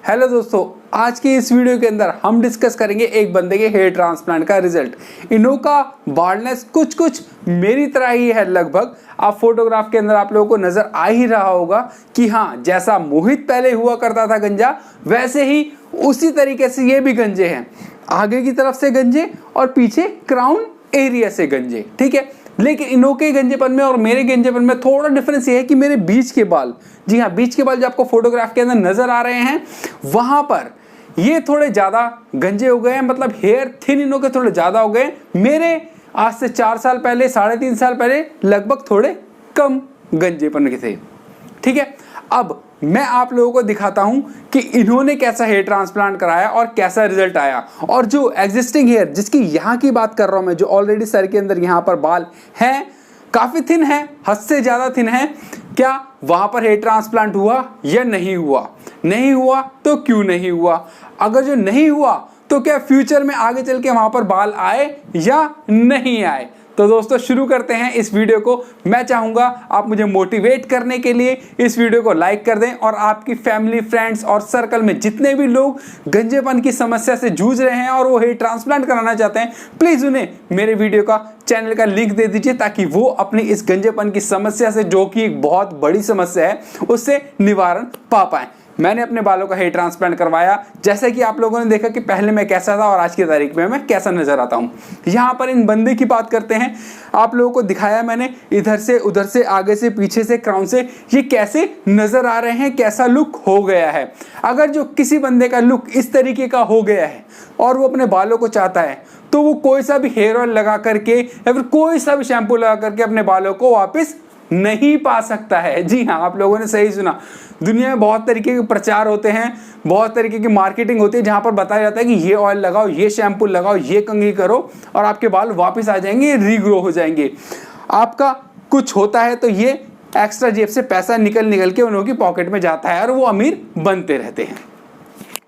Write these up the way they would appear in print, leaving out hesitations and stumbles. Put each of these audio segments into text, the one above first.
Hello दोस्तों, आज की इस वीडियो के अंदर हम डिस्कस करेंगे एक बंदे के हेयर ट्रांसप्लांट का रिजल्ट। इन्हों का बाल्डनेस कुछ मेरी तरह ही है लगभग। आप फोटोग्राफ के अंदर आप लोगों को नजर आ ही रहा होगा कि हाँ, जैसा मोहित पहले हुआ करता था गंजा, वैसे ही उसी तरीके से ये भी गंजे हैं। आगे की तरफ से गंजे और पीछे क्राउन एरिया से गंजे, ठीक है। लेकिन इन्हों के गंजेपन में और मेरे गंजेपन में थोड़ा डिफरेंस ये है कि मेरे बीच के बाल, जी हाँ, बीच के बाल जो आपको फोटोग्राफ के अंदर नजर आ रहे हैं, वहां पर ये थोड़े ज्यादा गंजे हो गए हैं। मतलब हेयर थिन इन्हों के थोड़े ज्यादा हो गए। मेरे आज से 4 साल पहले, 3.5 साल पहले लगभग थोड़े कम गंजेपन के थे, ठीक है। अब मैं आप लोगों को दिखाता हूं कि इन्होंने कैसा हेयर ट्रांसप्लांट कराया और कैसा रिजल्ट आया। और जो एग्जिस्टिंग हेयर, जिसकी यहां की बात कर रहा हूं मैं, जो ऑलरेडी सर के अंदर यहां पर बाल हैं, काफी थिन है, हद से ज्यादा थिन है, क्या वहां पर हेयर ट्रांसप्लांट हुआ या नहीं हुआ? नहीं हुआ तो क्यों नहीं हुआ? अगर जो नहीं हुआ तो क्या फ्यूचर में आगे चल के वहां पर बाल आए या नहीं आए? तो दोस्तों शुरू करते हैं इस वीडियो को। मैं चाहूंगा आप मुझे मोटिवेट करने के लिए इस वीडियो को लाइक कर दें और आपकी फैमिली, फ्रेंड्स और सर्कल में जितने भी लोग गंजेपन की समस्या से जूझ रहे हैं और वो हेयर ट्रांसप्लांट कराना चाहते हैं, प्लीज उन्हें मेरे वीडियो का चैनल का लिंक दे दीजिए, ताकि वो अपनी इस गंजेपन की समस्या से, जो कि एक बहुत बड़ी समस्या है, उससे निवारण पा पाए। मैंने अपने बालों का हेयर ट्रांसप्लांट करवाया, जैसे कि आप लोगों ने देखा कि पहले मैं कैसा था और आज की तारीख में मैं कैसा नजर आता हूं। यहां पर इन बंदे की बात करते हैं। आप लोगों को दिखाया मैंने इधर से, उधर से, आगे से, पीछे से, क्राउन से, ये कैसे नजर आ रहे हैं, कैसा लुक हो गया है। अगर जो किसी बंदे का लुक इस तरीके का हो गया है और वो अपने बालों को चाहता है, तो वो कोई सा भी हेयर ऑयल लगा करके या फिर कोई सा भी शैम्पू लगा करके अपने बालों को वापस नहीं पा सकता है। जी हाँ, आप लोगों ने सही सुना। दुनिया में बहुत तरीके के प्रचार होते हैं, बहुत तरीके की मार्केटिंग होती है, जहां पर बताया जाता है कि ये ऑयल लगाओ, ये शैम्पू लगाओ, ये कंघी करो और आपके बाल वापस आ जाएंगे, रीग्रो हो जाएंगे। आपका कुछ होता है तो ये एक्स्ट्रा जेब से पैसा निकल के उन की पॉकेट में जाता है और वो अमीर बनते रहते हैं।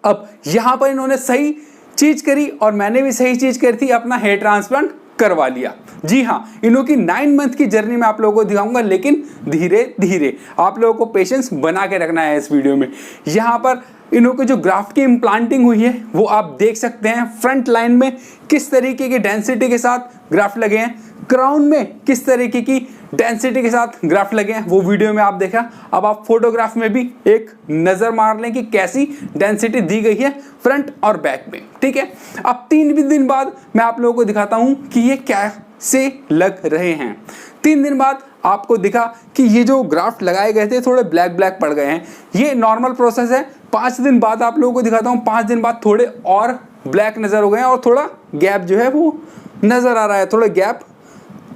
अब यहां पर इन्होंने सही चीज करी और मैंने भी सही चीज करी थी, अपना हेयर ट्रांसप्लांट करवा लिया। जी हाँ, इन्हों की 9 मंथ की जर्नी में आप लोगों को दिखाऊंगा, लेकिन धीरे धीरे। आप लोगों को पेशेंस बना के रखना है इस वीडियो में। यहाँ पर इन्हों की जो ग्राफ्ट की इम्प्लांटिंग हुई है वो आप देख सकते हैं। फ्रंट लाइन में किस तरीके की डेंसिटी के साथ ग्राफ्ट लगे हैं, क्राउन में किस तरीके की डेंसिटी के साथ ग्राफ्ट लगे हैं, वो वीडियो में आप देखा। अब आप फोटोग्राफ में भी एक नजर मार लें कि कैसी डेंसिटी दी गई है फ्रंट और बैक में, ठीक है। अब 3 दिन बाद मैं आप लोगों को दिखाता हूं कि ये कैसे लग रहे हैं। 3 दिन बाद आपको दिखा कि ये जो ग्राफ्ट लगाए गए थे थोड़े ब्लैक पड़ गए हैं। ये नॉर्मल प्रोसेस है। 5 दिन बाद आप लोगों को दिखाता हूं, 5 दिन बाद थोड़े और ब्लैक नजर हो गए हैं और थोड़ा गैप जो है वो नजर आ रहा है, थोड़ा गैप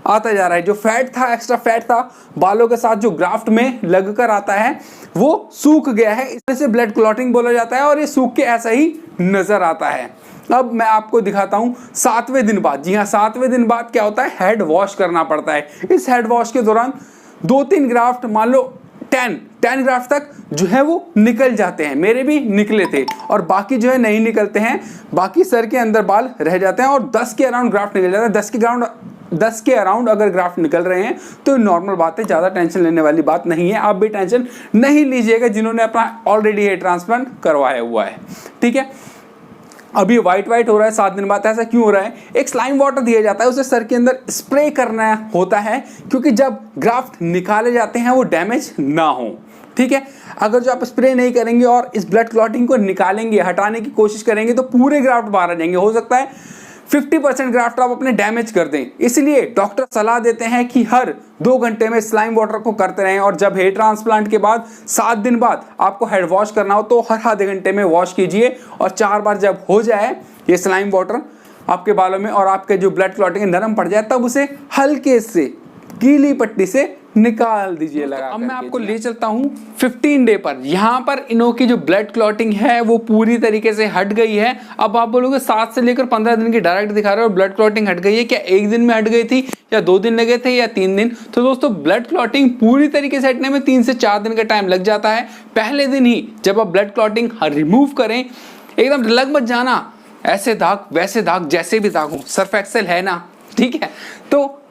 आता जा रहा है। जो फैट था, एक्स्ट्रा फैट था बालों के साथ जो ग्राफ्ट में लगकर आता है, वो सूख गया है। इस तरह से ब्लड क्लॉटिंग बोला जाता है और ये सूख के ऐसा ही नजर आता है। अब मैं आपको दिखाता हूं 7वें दिन बाद। जी हाँ, 7वें दिन बाद क्या होता है, हेड वॉश करना पड़ता है। इस हेड वॉश के दौरान 2-3 ग्राफ्ट, मान लो 10 ग्राफ्ट तक जो है वो निकल जाते हैं। मेरे भी निकले थे और बाकी जो है नहीं निकलते हैं। बाकी सर के अंदर बाल रह जाते हैं और 10 के अराउंड ग्राफ्ट निकल जाता है। 10 के अराउंड अगर ग्राफ्ट निकल रहे हैं तो नॉर्मल बात है, ज़्यादा टेंशन लेने वाली बात नहीं है। आप भी टेंशन नहीं लीजिएगा जिन्होंने अपना ऑलरेडी हेयर ट्रांसप्लांट करवाया हुआ है, ठीक है। अभी वाइट हो रहा है 7 दिन बाद। ऐसा क्यों हो रहा है? एक स्लाइम वाटर दिया जाता है, उसे सर के अंदर स्प्रे करना होता है, क्योंकि जब ग्राफ्ट निकाले जाते हैं वो डैमेज ना हो, ठीक है। अगर जो आप स्प्रे नहीं करेंगे और इस ब्लड क्लॉटिंग को निकालेंगे, हटाने की कोशिश करेंगे, तो पूरे ग्राफ्ट बाहर आ जाएंगे। हो सकता है 50% ग्राफ्ट आप अपने डैमेज कर दें। इसलिए डॉक्टर सलाह देते हैं कि हर 2 घंटे में स्लाइम वाटर को करते रहें। और जब हेयर ट्रांसप्लांट के बाद 7 दिन बाद आपको हेड वॉश करना हो तो हर आधे घंटे में वॉश कीजिए। और 4 बार जब हो जाए ये स्लाइम वाटर आपके बालों में और आपके जो ब्लड क्लॉटिंग नरम पड़ जाए, तब उसे हल्के से गीली पट्टी से निकाल दीजिए लगा। अब मैं आपको ले चलता हूं 15 डे पर। यहां पर इन्हों की जो ब्लड क्लॉटिंग है वो पूरी तरीके से हट गई है। अब आप बोलोगे 7 से लेकर 15 दिन की डायरेक्ट दिखा रहे हो, ब्लड क्लॉटिंग हट गई है। क्या 1 दिन में हट गई थी या 2 दिन लगे थे या 3 दिन? तो दोस्तों, ब्लड क्लॉटिंग पूरी तरीके से हटने में 3 से 4 दिन का टाइम लग जाता है। पहले दिन ही जब आप ब्लड क्लॉटिंग रिमूव करें, एकदम लग मत जाना, ऐसे दाग वैसे दाग, जैसे भी दाग हो, सर्फ एक्सेल है ना, ठीक है। तो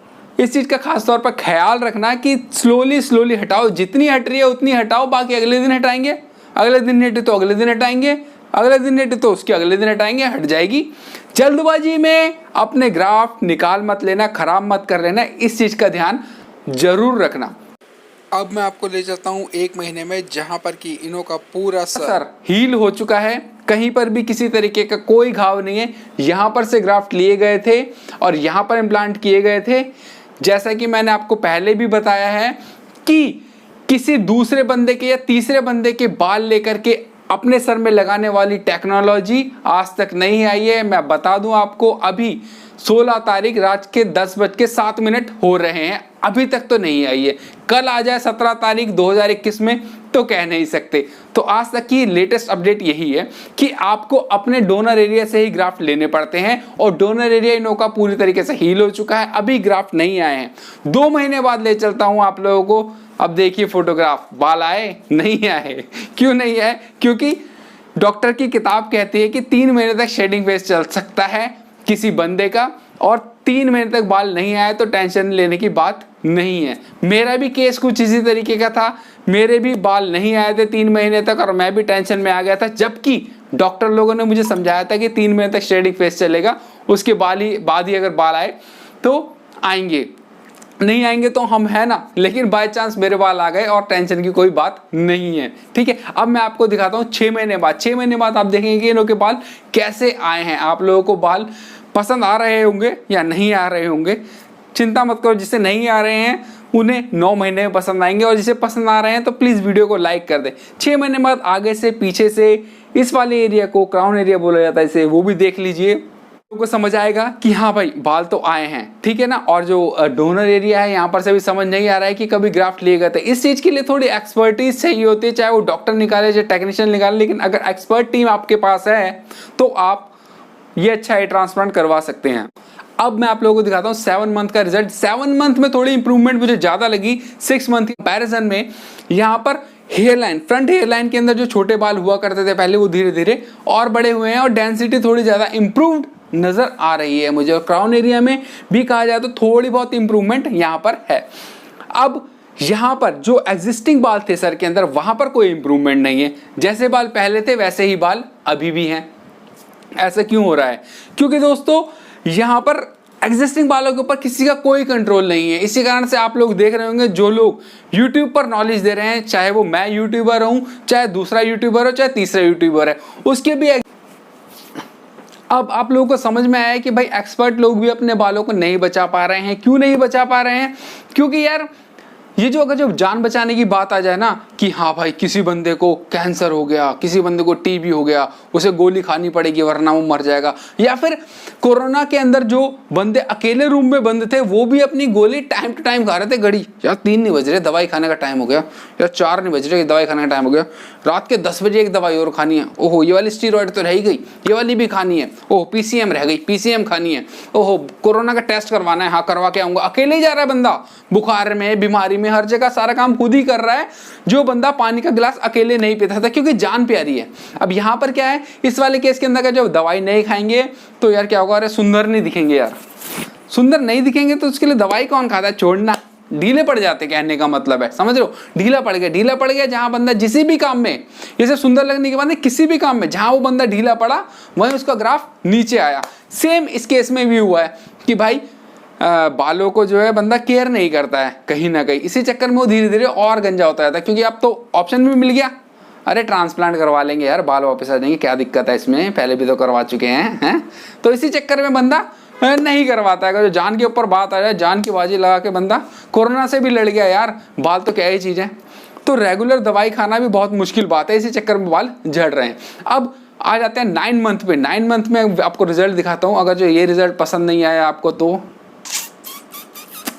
इस चीज का खास तौर पर ख्याल रखना कि स्लोली हटाओ, जितनी हट रही है उतनी हटाओ, बाकी अगले दिन हटाएंगे, अगले दिन नहीं हटी तो अगले दिन हटाएंगे, अगले दिन नहीं हटी तो उसके अगले दिन हटाएंगे, हट जाएगी। जल्दबाजी में अपने ग्राफ निकाल मत लेना, खराब मत कर लेना, इस चीज का ध्यान जरूर रखना। अब मैं आपको ले जाता हूँ 1 महीने में, जहां पर कि इनो का पूरा सर हील हो चुका है, कहीं पर भी किसी तरीके का कोई घाव नहीं है। यहाँ पर से ग्राफ्ट लिए गए थे और यहाँ पर इम्प्लांट किए गए थे। जैसा कि मैंने आपको पहले भी बताया है कि किसी दूसरे बंदे के या तीसरे बंदे के बाल लेकर के अपने सर में लगाने वाली टेक्नोलॉजी आज तक नहीं आई है। मैं बता दूं आपको, अभी 16 तारीख रात के 10:07 हो रहे हैं, अभी तक तो नहीं आई है। कल आ जाए 17 तारीख 2021 में तो कह नहीं सकते। तो आज तक की लेटेस्ट अपडेट यही है कि आपको अपने डोनर एरिया से ही ग्राफ्ट लेने पड़ते हैं और डोनर एरिया इनो का पूरी तरीके से हील हो चुका है, अभी ग्राफ्ट नहीं आए हैं। 2 महीने बाद ले चलता हूं आप लोगों को। अब देखिए फोटोग्राफ, बाल आए नहीं आए। क्यों नहीं आए? क्योंकि डॉक्टर की किताब कहती है कि 3 महीने तक शेडिंग फेस चल सकता है किसी बंदे का, और 3 महीने तक बाल नहीं आए तो टेंशन लेने की बात नहीं है। मेरा भी केस कुछ इसी तरीके का था, मेरे भी बाल नहीं आए थे 3 महीने तक और मैं भी टेंशन में आ गया था, जबकि डॉक्टर लोगों ने मुझे समझाया था कि 3 महीने तक शेडिंग फेस चलेगा, उसके बाद ही अगर बाल आए तो आएंगे, नहीं आएंगे तो हम है ना। लेकिन बाय चांस मेरे बाल आ गए और टेंशन की कोई बात नहीं है, ठीक है। अब मैं आपको दिखाता हूँ 6 महीने बाद। 6 महीने बाद आप देखेंगे कि इनके बाल कैसे आए हैं। आप लोगों को बाल पसंद आ रहे होंगे या नहीं आ रहे होंगे, चिंता मत करो। जिसे नहीं आ रहे हैं उन्हें 9 महीने में पसंद आएंगे, और जिसे पसंद आ रहे हैं तो प्लीज वीडियो को लाइक कर दे। 6 महीने बाद आगे से पीछे से इस वाले एरिया को क्राउन एरिया बोला जाता है इसे, वो भी देख लीजिए, को समझ आएगा कि हाँ भाई बाल तो आए हैं, ठीक है ना। और जो डोनर एरिया है यहाँ पर से भी समझ नहीं आ रहा है कि कभी ग्राफ्ट लिए गए थे। इस चीज के लिए थोड़ी एक्सपर्टीज चाहिए होती है, चाहे वो डॉक्टर निकाले चाहे टेक्नीशियन निकाले, लेकिन अगर एक्सपर्ट टीम आपके पास है तो आप ये अच्छा हेयर ट्रांसप्लांट करवा सकते हैं। अब मैं आप लोगों को दिखाता हूँ 7 मंथ का रिजल्ट। 7 मंथ में थोड़ी इंप्रूवमेंट मुझे ज्यादा लगी 6 मंथ की कंपैरिजन में। यहाँ पर hair line, front hair line के अंदर जो छोटे बाल हुआ करते थे पहले, वो धीरे धीरे और बड़े हुए हैं और डेंसिटी थोड़ी ज्यादा इंप्रूव्ड नजर आ रही है मुझे। और क्राउन एरिया में भी कहा जाए तो थोड़ी बहुत इंप्रूवमेंट यहाँ पर है। अब यहाँ पर जो एग्जिस्टिंग बाल थे सर के अंदर, वहां पर कोई इंप्रूवमेंट नहीं है। जैसे बाल पहले थे वैसे ही बाल अभी भी हैं। ऐसा क्यों हो रहा है? क्योंकि दोस्तों यहाँ पर एग्जिस्टिंग बालों के ऊपर किसी का कोई कंट्रोल नहीं है। इसी कारण से आप लोग देख रहे होंगे जो लोग YouTube पर नॉलेज दे रहे हैं, चाहे वो मैं यूट्यूबर हूं, चाहे दूसरा यूट्यूबर हो, चाहे तीसरा यूट्यूबर है, उसके भी अब आप लोगों को समझ में आया है कि भाई एक्सपर्ट लोग भी अपने बालों को नहीं बचा पा रहे हैं। क्यों नहीं बचा पा रहे हैं? क्योंकि यार ये जो अगर जब जान बचाने की बात आ जाए ना कि हाँ भाई किसी बंदे को कैंसर हो गया, किसी बंदे को टीबी हो गया, उसे गोली खानी पड़ेगी वरना वो मर जाएगा, या फिर कोरोना के अंदर जो बंदे अकेले रूम में बंद थे वो भी अपनी गोली टाइम टू टाइम खा रहे थे। घड़ी यार 3 नहीं बज रहे, दवाई खाने का टाइम हो गया, या 4 नहीं बज रहे, दवाई खाने का टाइम हो गया, रात के 10 बजे एक दवाई और खानी है, ओहो ये वाली स्टीरॉइड तो रह गई, ये वाली भी खानी है, ओह PCM रह गई, PCM खानी है, ओहो कोरोना का टेस्ट करवाना है, हाँ करवा के आऊंगा। अकेले ही जा रहा है बंदा, बुखार में, बीमारी में, हर जगह सारा काम खुद ही कर रहा है, जो बंदा पानी का गिलास अकेले नहीं पीता था, क्योंकि जान प्यारी है। अब यहाँ पर क्या है, इस वाले केस के अंदर का जब दवाई नहीं खाएंगे तो यार क्या होगा, अरे सुंदर नहीं दिखेंगे यार, सुंदर नहीं दिखेंगे तो उसके लिए दवाई कौन खाता है? छोड़ना, ढीले पड़ जाते, कहने का मतलब है, समझ रहे हो? ढीला पड़ गया, ढीला पड़ गया। जहां बंदा जिस भी काम में, जैसे सुंदर लगने के बाद किसी भी काम में जहां वो बंदा ढीला पड़ा वहीं उसका ग्राफ नीचे आया। सेम इस केस में भी हुआ है कि भाई बालों को जो है बंदा केयर नहीं करता है कहीं ना कहीं, इसी चक्कर में वो धीरे धीरे और गंजा होता जाता है। क्योंकि अब तो ऑप्शन भी मिल गया, अरे ट्रांसप्लांट करवा लेंगे यार, बाल वापस आ जाएंगे, क्या दिक्कत है इसमें, पहले भी तो करवा चुके हैं। तो इसी चक्कर में बंदा नहीं करवाता है। अगर जो जान के ऊपर बात आ जाए, जान की बाजी लगा के बंदा कोरोना से भी लड़ गया यार, बाल तो क्या ही चीज है। तो रेगुलर दवाई खाना भी बहुत मुश्किल बात है, इसी चक्कर में बाल झड़ रहे हैं। अब आ जाते हैं 9 मंथ पे। 9 मंथ में आपको रिजल्ट दिखाता हूँ। अगर जो ये रिजल्ट पसंद नहीं आया आपको तो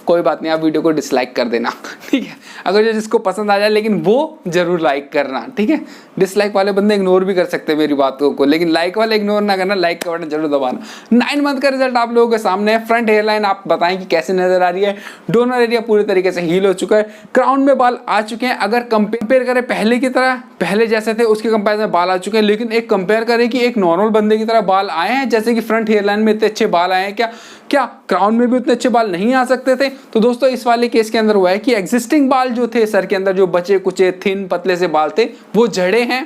कोई बात नहीं, आप वीडियो को डिसलाइक कर देना, ठीक है। अगर जो जिसको पसंद आ जाए, लेकिन वो जरूर लाइक करना, ठीक है। डिसलाइक वाले बंदे इग्नोर भी कर सकते हैं मेरी बातों को, लेकिन लाइक वाले इग्नोर ना करना, लाइक का बटन जरूर दबाना। 9 मंथ का रिजल्ट आप लोगों के सामने है। फ्रंट हेयर लाइन आप बताएं कि कैसे नजर आ रही है। डोनर एरिया पूरी तरीके से हील हो चुका है, क्राउन में बाल आ चुके हैं। अगर कंपेयर करें पहले की तरह, पहले जैसे थे उसके कंपेरिजन में बाल आ चुके हैं, लेकिन एक कंपेयर करें कि एक नॉर्मल बंदे की तरह बाल आए हैं, जैसे कि फ्रंट हेयर लाइन में इतने अच्छे बाल आए हैं, क्या क्राउन में भी उतने अच्छे बाल नहीं आ सकते थे? तो दोस्तों इस वाले केस के अंदर हुआ है कि एग्जिस्टिंग बाल जो थे सर के अंदर, जो बचे कुचे थिन पतले से बाल थे, वो झड़े हैं,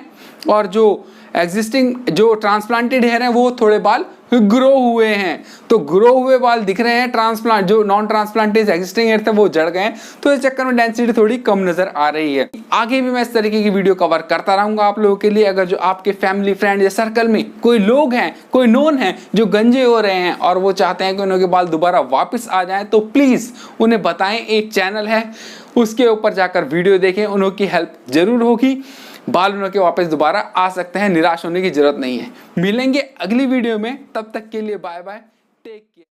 और जो एग्जिस्टिंग जो ट्रांसप्लांटेड हेयर हैं वो थोड़े बाल ग्रो हुए हैं। तो ग्रो हुए बाल दिख रहे हैं, ट्रांसप्लांट जो नॉन ट्रांसप्लांटेड एग्जिस्टिंग हेयर थे वो झड़ गए हैं, तो इस चक्कर में डेंसिटी थोड़ी कम नजर आ रही है। आगे भी मैं इस तरीके की वीडियो कवर करता रहूंगा आप लोगों के लिए। अगर जो आपके फैमिली फ्रेंड या सर्कल में कोई लोग हैं, कोई नोन है जो गंजे हो रहे हैं और वो चाहते हैं कि उनके बाल दोबारा वापस आ जाएं, तो प्लीज उन्हें बताएं, एक चैनल है उसके ऊपर जाकर वीडियो देखें, उनकी हेल्प जरूर होगी, बाल उनके वापस दोबारा आ सकते हैं, निराश होने की जरूरत नहीं है। मिलेंगे अगली वीडियो में, तब तक के लिए बाय बाय, टेक केयर।